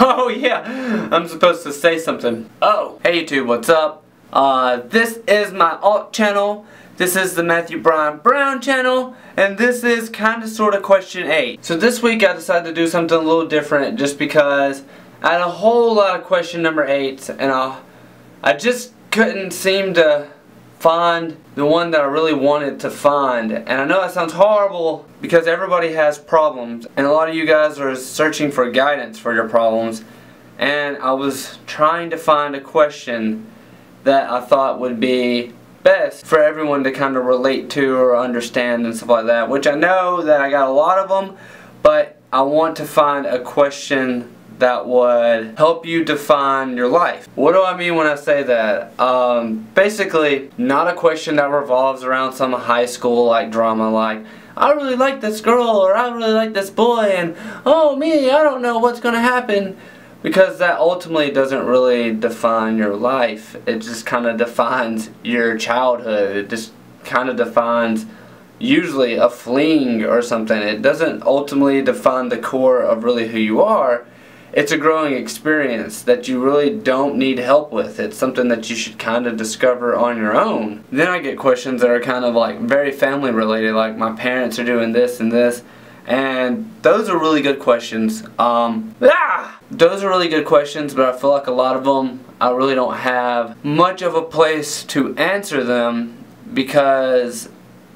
Oh yeah, I'm supposed to say something. Oh, hey YouTube, what's up? This is my alt channel. This is the Matthew Brian Brown channel, and this is kinda sorta question 8. So this week I decided to do something a little different just because I had a whole lot of question number 8s, and I just couldn't seem to find the one that I really wanted to find. And I know that sounds horrible because everybody has problems, and a lot of you guys are searching for guidance for your problems, and I was trying to find a question that I thought would be best for everyone to kind of relate to or understand and stuff like that, which I know that I got a lot of them, but I want to find a question that would help you define your life. What do I mean when I say that? Basically, not a question that revolves around some high school like drama like, I really like this girl, or I really like this boy, and oh me, I don't know what's gonna happen. Because that ultimately doesn't really define your life. It just kind of defines your childhood. It just kind of defines usually a fling or something. It doesn't ultimately define the core of really who you are. It's a growing experience that you really don't need help with. It's something that you should kind of discover on your own. Then I get questions that are kind of like very family related, like my parents are doing this and this. And those are really good questions. Those are really good questions, but I feel like a lot of them, I really don't have much of a place to answer them because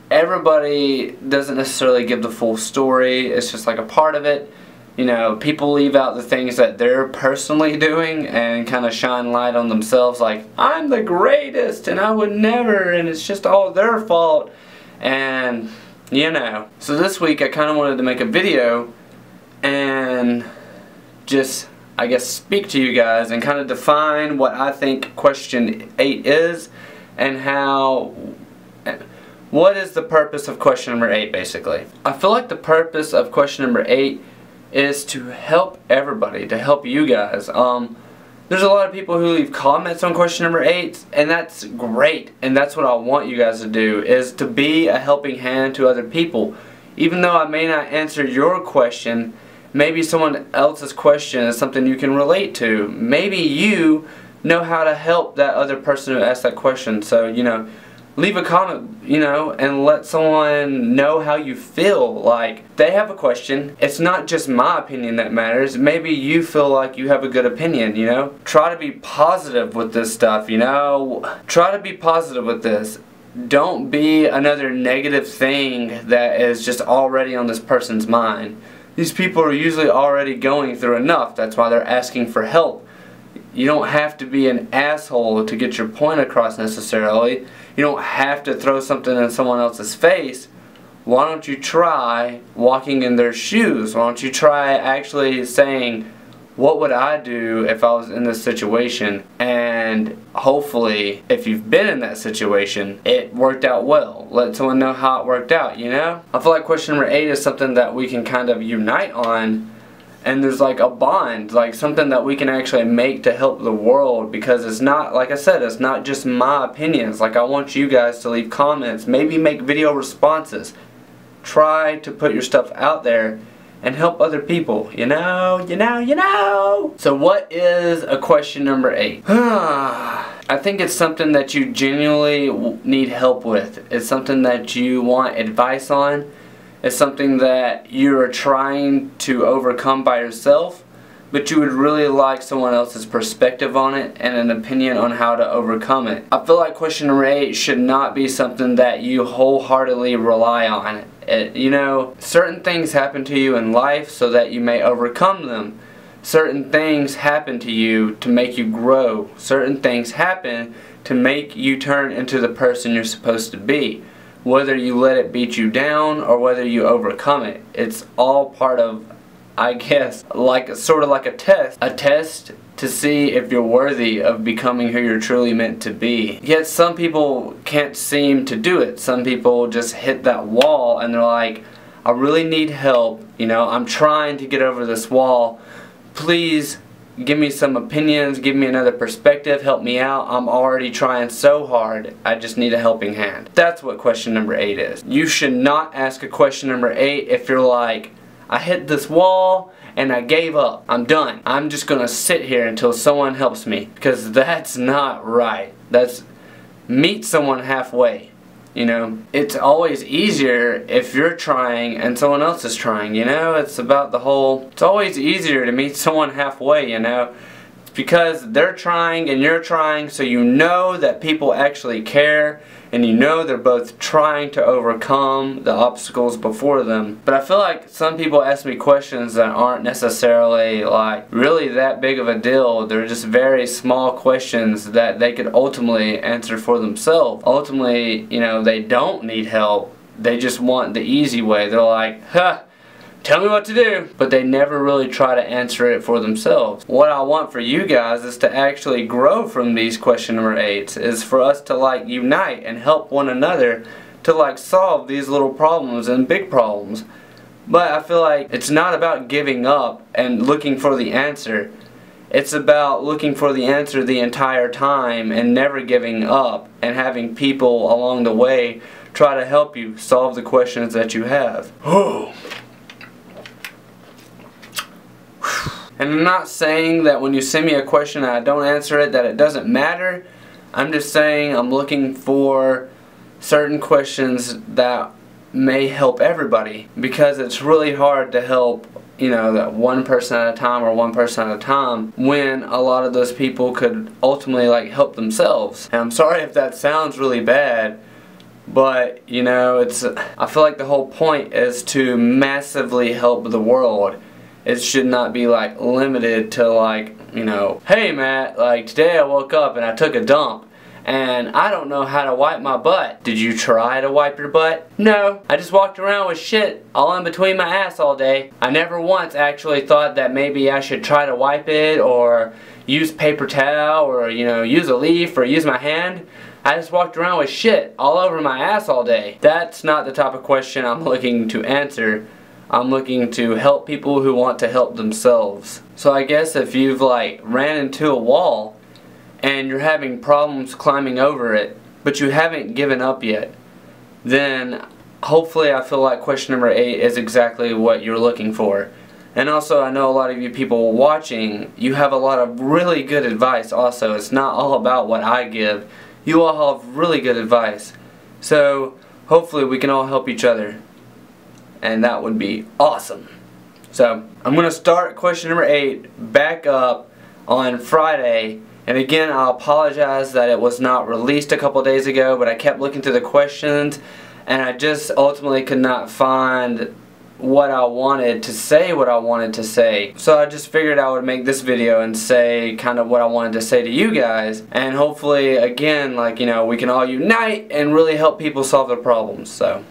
everybody doesn't necessarily give the full story. It's just like a part of it. You know, people leave out the things that they're personally doing and kind of shine light on themselves like, I'm the greatest and I would never, and it's just all their fault. And you know, so this week I kind of wanted to make a video and just, I guess, speak to you guys and kind of define what I think question 8 is and what is the purpose of question number 8 basically. I feel like the purpose of question number 8 is to help everybody, to help you guys. There's a lot of people who leave comments on question number 8, and that's great, and that's what I want you guys to do, is to be a helping hand to other people. Even though I may not answer your question, maybe someone else's question is something you can relate to. Maybe you know how to help that other person who asked that question. So, you know, leave a comment, you know, and let someone know how you feel. Like, they have a question. It's not just my opinion that matters. Maybe you feel like you have a good opinion, you know. Try to be positive with this stuff, you know. Try to be positive with this. Don't be another negative thing that is just already on this person's mind. These people are usually already going through enough. That's why they're asking for help. You don't have to be an asshole to get your point across necessarily. You don't have to throw something in someone else's face. Why don't you try walking in their shoes? Why don't you try actually saying, what would I do if I was in this situation? And hopefully, if you've been in that situation, it worked out well. Let someone know how it worked out, you know? I feel like question number 8 is something that we can kind of unite on. And there's like a bond, like something that we can actually make to help the world, because it's not, like I said, it's not just my opinions. Like, I want you guys to leave comments, maybe make video responses. Try to put your stuff out there and help other people, you know. So what is a question number 8? I think it's something that you genuinely need help with. It's something that you want advice on. It's something that you are trying to overcome by yourself, but you would really like someone else's perspective on it and an opinion on how to overcome it. I feel like question number 8 should not be something that you wholeheartedly rely on. You know, certain things happen to you in life so that you may overcome them. Certain things happen to you to make you grow. Certain things happen to make you turn into the person you're supposed to be. Whether you let it beat you down or whether you overcome it. It's all part of, I guess, like sort of like a test. A test to see if you're worthy of becoming who you're truly meant to be. Yet some people can't seem to do it. Some people just hit that wall and they're like, I really need help. You know, I'm trying to get over this wall. Please give me some opinions, give me another perspective, help me out. I'm already trying so hard. I just need a helping hand. That's what question number 8 is. You should not ask a question number 8 if you're like, I hit this wall and I gave up. I'm done. I'm just gonna sit here until someone helps me, because that's not right. That's meet someone halfway. You know, it's always easier if you're trying and someone else is trying, you know? It's about the whole, it's always easier to meet someone halfway, you know? It's because they're trying and you're trying, so you know that people actually care, and you know they're both trying to overcome the obstacles before them. But I feel like some people ask me questions that aren't necessarily like really that big of a deal. They're just very small questions that they could ultimately answer for themselves. Ultimately, you know, they don't need help. They just want the easy way. They're like, huh, tell me what to do. But they never really try to answer it for themselves. What I want for you guys is to actually grow from these question number 8s, is for us to like unite and help one another to like solve these little problems and big problems. But I feel like it's not about giving up and looking for the answer. It's about looking for the answer the entire time and never giving up, and having people along the way try to help you solve the questions that you have. And I'm not saying that when you send me a question and I don't answer it that it doesn't matter. I'm just saying I'm looking for certain questions that may help everybody, because it's really hard to help, you know, that one person at a time or one person at a time when a lot of those people could ultimately like help themselves. And I'm sorry if that sounds really bad, but you know, I feel like the whole point is to massively help the world. It should not be like limited to like, you know, hey Matt, like today I woke up and I took a dump and I don't know how to wipe my butt. Did you try to wipe your butt? No, I just walked around with shit all in between my ass all day. I never once actually thought that maybe I should try to wipe it or use paper towel or, you know, use a leaf or use my hand. I just walked around with shit all over my ass all day. That's not the type of question I'm looking to answer. I'm looking to help people who want to help themselves. So I guess if you've like ran into a wall and you're having problems climbing over it, but you haven't given up yet, then hopefully I feel like question number 8 is exactly what you're looking for. And also, I know a lot of you people watching, you have a lot of really good advice also. It's not all about what I give. You all have really good advice. So hopefully we can all help each other. And that would be awesome. So I'm going to start question number 8 back up on Friday. And again, I apologize that it was not released a couple days ago, but I kept looking through the questions and I just ultimately could not find what I wanted to say, So I just figured I would make this video and say kind of what I wanted to say to you guys, and hopefully again, like, you know, we can all unite and really help people solve their problems. So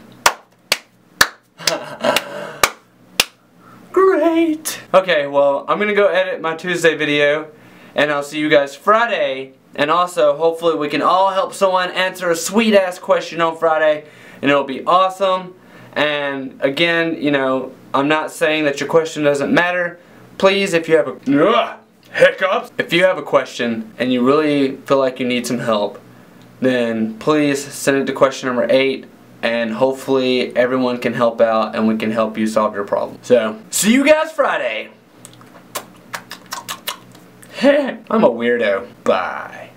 great. Okay, well, I'm gonna go edit my Tuesday video and I'll see you guys Friday. And also, hopefully we can all help someone answer a sweet ass question on Friday, and it'll be awesome. And again, you know, I'm not saying that your question doesn't matter. Please, if you have a hiccups, if you have a question and you really feel like you need some help, then please send it to question number 8, and hopefully everyone can help out and we can help you solve your problem. So, see you guys Friday. I'm a weirdo. Bye.